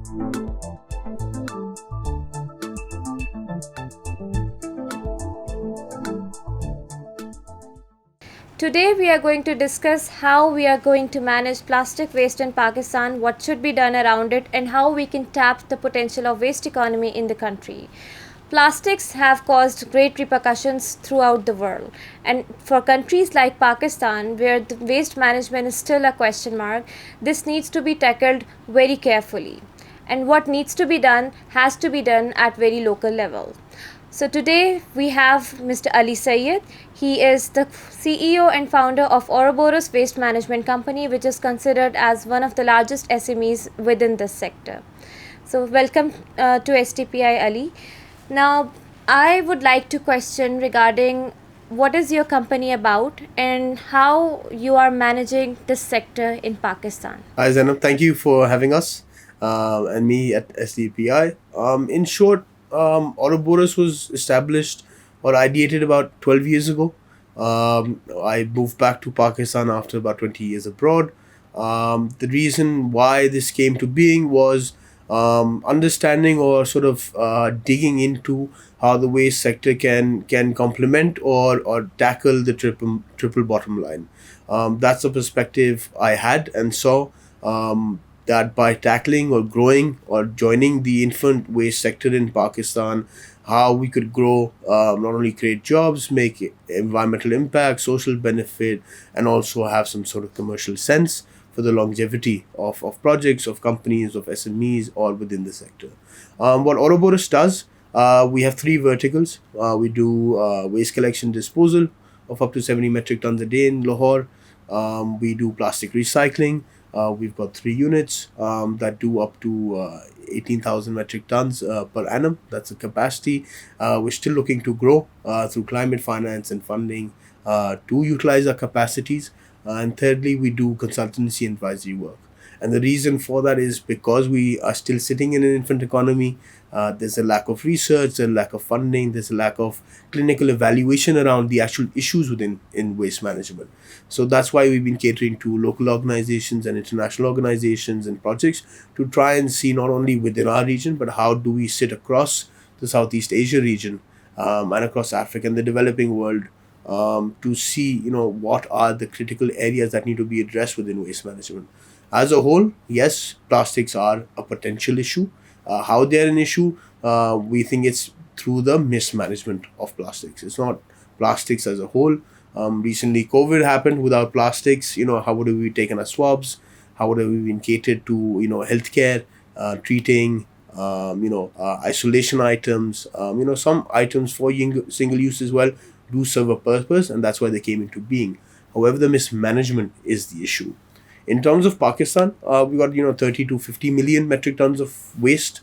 Today we are going to discuss how we are going to manage plastic waste in Pakistan, what should be done around it, and how we can tap the potential of waste economy in the country. Plastics have caused great repercussions throughout the world, and for countries like Pakistan, where the waste management is still a question mark, this needs to be tackled very carefully. And what needs to be done has to be done at very local level. So today we have Mr. Ali Syed. He is the CEO and founder of Ouroboros Waste Management Company, which is considered as one of the largest SMEs within this sector. So welcome to STPI, Ali. Now, I would like to question regarding what is your company about and how you are managing this sector in Pakistan. Hi Zainab, thank you for having us and me at SDPI. In short, Ouroboros was established or ideated about 12 years ago. I moved back to Pakistan after about 20 years abroad. The reason why this came to being was understanding or sort of digging into how the waste sector can complement or tackle the triple bottom line. That's the perspective I had and saw. That by tackling or growing or joining the infant waste sector in Pakistan, how we could grow, not only create jobs, make environmental impact, social benefit, and also have some sort of commercial sense for the longevity of projects, of companies, of SMEs, all within the sector. What Ouroboros does, we have three verticals. We do waste collection disposal of up to 70 metric tons a day in Lahore. We do plastic recycling. We've got 3 units that do up to 18,000 metric tons per annum. That's the capacity. We're still looking to grow through climate finance and funding to utilize our capacities. And thirdly, we do consultancy and advisory work. And the reason for that is because we are still sitting in an infant economy. There's a lack of research, there's a lack of funding, there's a lack of clinical evaluation around the actual issues in waste management. So that's why we've been catering to local organizations and international organizations and projects to try and see not only within our region, but how do we sit across the Southeast Asia region and across Africa and the developing world to see, what are the critical areas that need to be addressed within waste management. As a whole, yes, plastics are a potential issue. How they're an issue, we think it's through the mismanagement of plastics. It's not plastics as a whole. Recently, COVID happened without plastics. How would we be taking our swabs? How would we been catered to, healthcare, treating, isolation items. Some items for single use as well do serve a purpose, and that's why they came into being. However, the mismanagement is the issue. In terms of Pakistan, we got 30 to 50 million metric tons of waste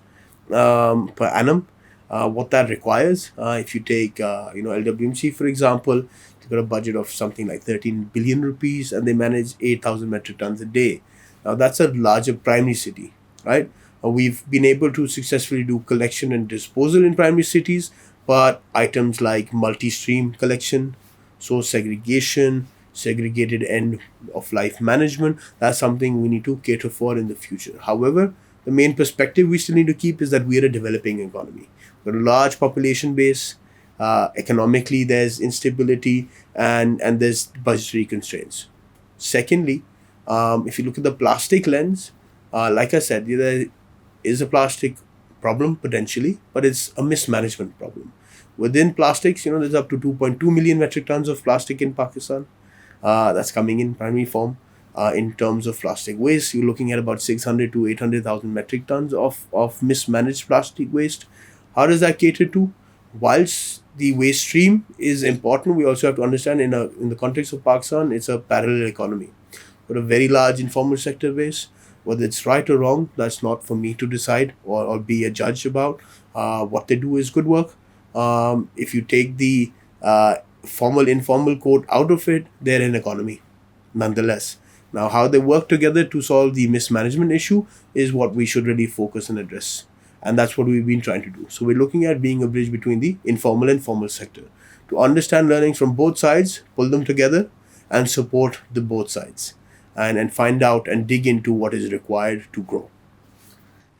per annum. What that requires, if you take LWMC for example, they've got a budget of something like 13 billion rupees, and they manage 8,000 metric tons a day. Now that's a larger primary city, right? We've been able to successfully do collection and disposal in primary cities, but items like multi-stream collection, source segregation, segregated end of life management, that's something we need to cater for in the future. However, the main perspective we still need to keep is that we are a developing economy. We've got a large population base. Economically, there's instability and there's budgetary constraints. Secondly, if you look at the plastic lens, like I said, there is a plastic problem potentially, but it's a mismanagement problem. Within plastics, there's up to 2.2 million metric tons of plastic in Pakistan. That's coming in primary form. In terms of plastic waste, you're looking at about 600 to 800,000 metric tons of mismanaged plastic waste. How does that cater to? Whilst the waste stream is important, we also have to understand in the context of Pakistan, it's a parallel economy. But a very large informal sector base. Whether it's right or wrong, that's not for me to decide or be a judge about. What they do is good work. If you take the formal informal quote out of it, they're an economy nonetheless. Now, how they work together to solve the mismanagement issue is what we should really focus and address. And that's what we've been trying to do. So we're looking at being a bridge between the informal and formal sector to understand learnings from both sides, pull them together, and support the both sides and find out and dig into what is required to grow.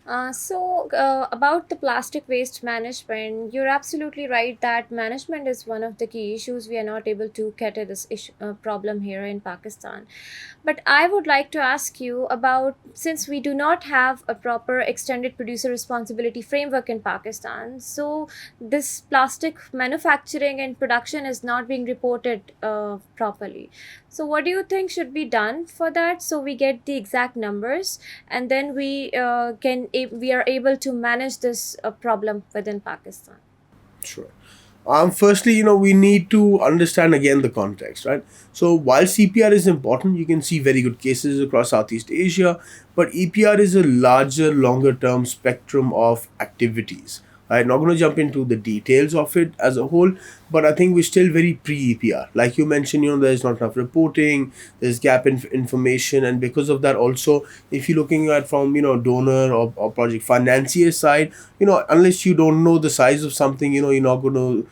About the plastic waste management, you're absolutely right that management is one of the key issues. We are not able to cater this problem here in Pakistan. But I would like to ask you about, since we do not have a proper extended producer responsibility framework in Pakistan, so this plastic manufacturing and production is not being reported properly. So, what do you think should be done for that so we get the exact numbers, and then we are able to manage this problem within Pakistan? Sure. Firstly, we need to understand again the context, right? So while CPR is important, you can see very good cases across Southeast Asia, but EPR is a larger, longer term spectrum of activities. I'm not going to jump into the details of it as a whole, but I think we're still very pre-EPR. Like you mentioned, there's not enough reporting, there's gap in information, and because of that, also, if you're looking at from donor or project financier side, unless you don't know the size of something, you're not going to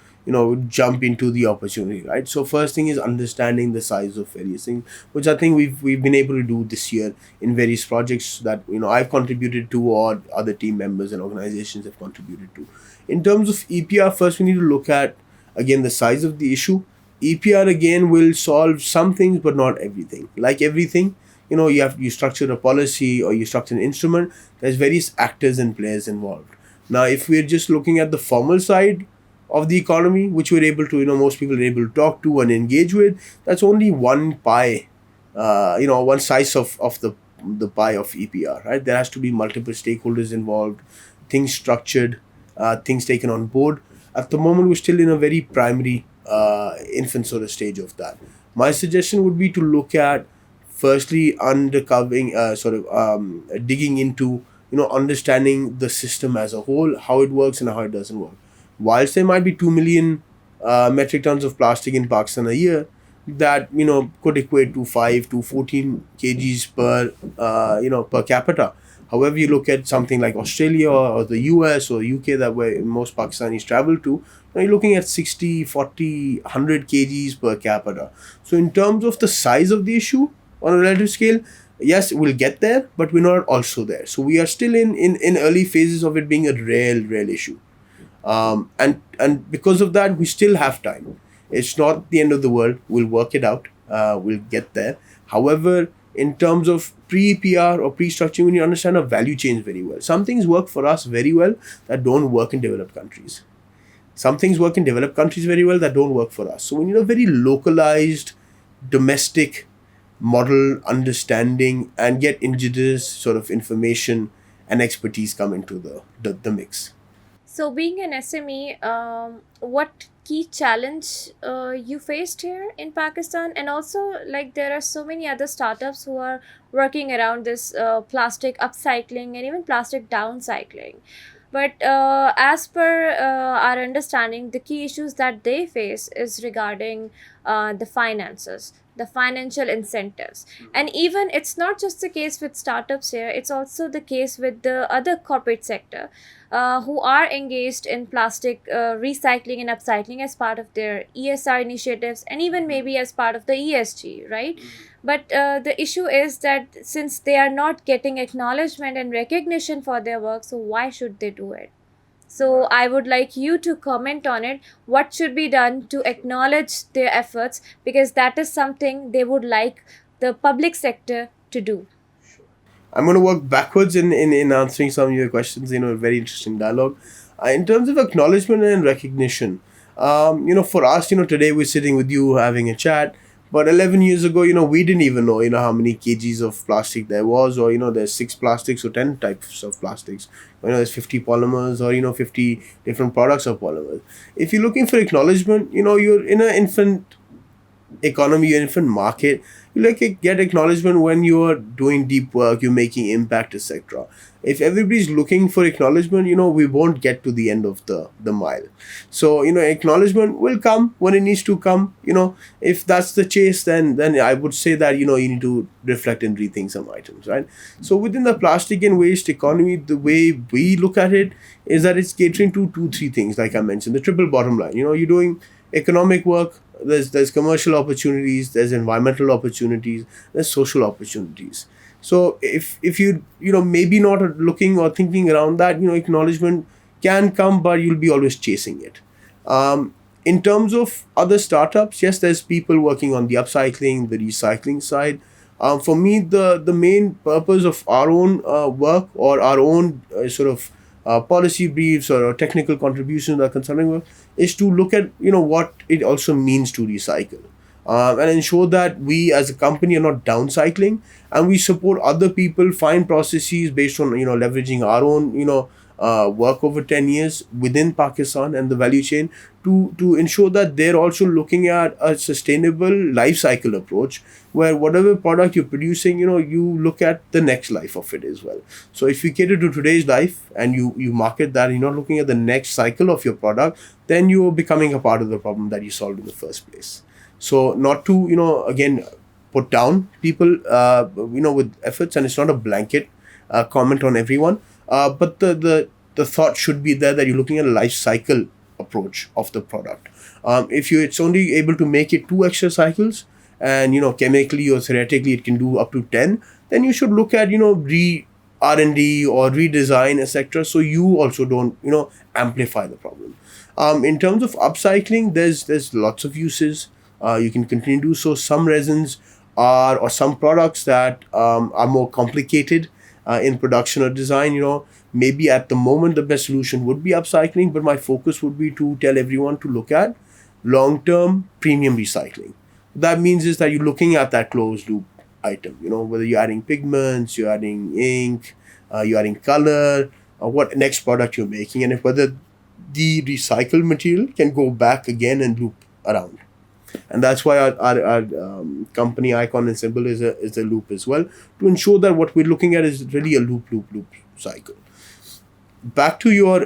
jump into the opportunity, right? So first thing is understanding the size of various things, which I think we've been able to do this year in various projects that I've contributed to, or other team members and organizations have contributed to. In terms of EPR, first we need to look at again the size of the issue. EPR again will solve some things but not everything. Like everything, you structure a policy or you structure an instrument, there's various actors and players involved. Now if we're just looking at the formal side of the economy, which we're able to, most people are able to talk to and engage with, that's only one pie, one slice of the pie of EPR, right? There has to be multiple stakeholders involved, things structured, things taken on board. At the moment, we're still in a very primary infant sort of stage of that. My suggestion would be to look at firstly undercovering, digging into, understanding the system as a whole, how it works and how it doesn't work. Whilst there might be 2 million metric tons of plastic in Pakistan a year, that could equate to 5 to 14 kgs per capita. However, you look at something like Australia or the US or UK, that where most Pakistanis travel to, you're looking at 60, 40, 100 kgs per capita. So in terms of the size of the issue on a relative scale, yes, we'll get there, but we're not also there. So we are still in early phases of it being a real issue. And because of that, we still have time. It's not the end of the world. We'll work it out. We'll get there. However, in terms of pre-PR or pre-structuring, we need to understand our value chains very well. Some things work for us very well that don't work in developed countries. Some things work in developed countries very well that don't work for us. So we need a very localized, domestic model understanding and get indigenous sort of information and expertise come into the mix. So, being an SME, what key challenge you faced here in Pakistan? And also, like, there are so many other startups who are working around this plastic upcycling and even plastic downcycling. But as per our understanding, the key issues that they face is regarding the finances, the financial incentives. And even it's not just the case with startups here, it's also the case with the other corporate sector who are engaged in plastic recycling and upcycling as part of their ESR initiatives and even maybe as part of the ESG, right? But the issue is that since they are not getting acknowledgement and recognition for their work, so why should they do it? So I would like you to comment on it. What should be done to acknowledge their efforts? Because that is something they would like the public sector to do. I'm going to work backwards in answering some of your questions. Very interesting dialogue. In terms of acknowledgement and recognition, for us, today we're sitting with you having a chat. But 11 years ago, we didn't even know, how many kgs of plastic there was, or, there's 6 plastics or 10 types of plastics. There's 50 polymers or, 50 different products of polymers. If you're looking for acknowledgement, you're in an infant economy, your infant market. You get acknowledgement when you're doing deep work, you're making impact, etc. If everybody's looking for acknowledgement, we won't get to the end of the mile. So acknowledgement will come when it needs to come. If that's the case, then I would say that you need to reflect and rethink some items, right? So within the plastic and waste economy, the way we look at it is that it's catering to 2-3 things, like I mentioned, the triple bottom line. You're doing economic work, there's commercial opportunities, there's environmental opportunities, there's social opportunities. So if you maybe not looking or thinking around that, acknowledgement can come, but you'll be always chasing it. In terms of other startups, yes, there's people working on the upcycling, the recycling side. For me, the main purpose of our own work, or our own sort of policy briefs or technical contributions or consulting work, is to look at what it also means to recycle, and ensure that we as a company are not downcycling, and we support other people find processes based on leveraging our own work over 10 years within Pakistan and the value chain, to ensure that they're also looking at a sustainable life cycle approach, where whatever product you're producing, you look at the next life of it as well. So if you cater to today's life and you market that, you're not looking at the next cycle of your product, then you're becoming a part of the problem that you solved in the first place. So not to again put down people with efforts, and it's not a blanket comment on everyone, but the thought should be there that you're looking at a life cycle approach of the product. If you it's only able to make it 2 extra cycles, and chemically or theoretically it can do up to 10, then you should look at re R&D or redesign, etc., so you also don't amplify the problem. In terms of upcycling, there's lots of uses. You can continue to do so. Some resins are, or some products that are more complicated in production or design. Maybe at the moment the best solution would be upcycling, but my focus would be to tell everyone to look at long-term premium recycling. That means is that you're looking at that closed loop item. Whether you're adding pigments, you're adding ink, you're adding color, or what next product you're making, and if whether the recycled material can go back again and loop around. And that's why our company icon and symbol is a loop as well, to ensure that what we're looking at is really a loop cycle. Back to your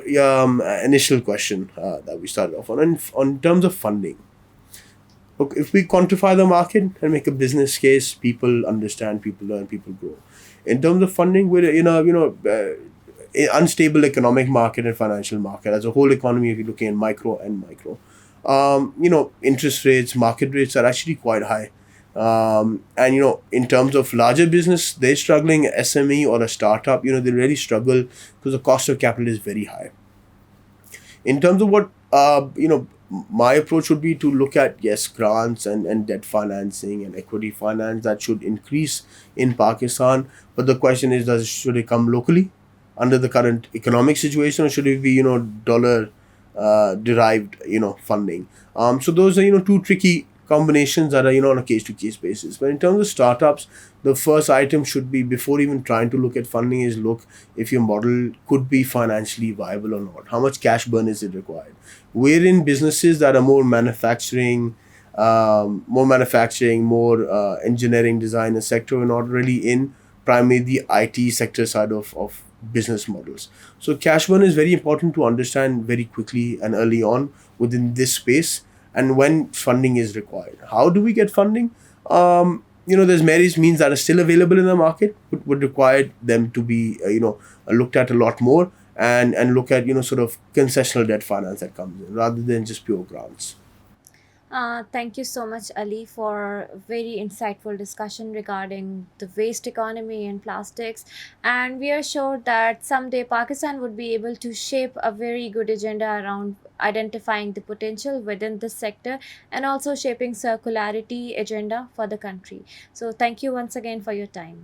initial question that we started off on, and on terms of funding. Look, if we quantify the market and make a business case, people understand, people learn, people grow. In terms of funding, we're in a unstable economic market and financial market as a whole economy. If you're looking at micro and micro, interest rates, market rates are actually quite high. And in terms of larger business, they're struggling. SME or a startup, they really struggle because the cost of capital is very high. In terms of what my approach would be to look at, yes, grants and debt financing and equity finance that should increase in Pakistan. But the question is, should it come locally under the current economic situation, or should it be dollar derived funding? So those are two tricky combinations that are on a case to case basis. But in terms of startups, the first item should be, before even trying to look at funding, is look if your model could be financially viable or not. How much cash burn is it required? We're in businesses that are more manufacturing, more engineering, design and sector. We're not really in primarily the IT sector side of business models. So cash burn is very important to understand very quickly and early on within this space, and when funding is required. How do we get funding? There's various means that are still available in the market, but would require them to be looked at a lot more, and look at sort of concessional debt finance that comes in rather than just pure grants. Thank you so much, Ali, for a very insightful discussion regarding the waste economy and plastics. And we are sure that someday Pakistan would be able to shape a very good agenda around identifying the potential within this sector, and also shaping circularity agenda for the country. So thank you once again for your time.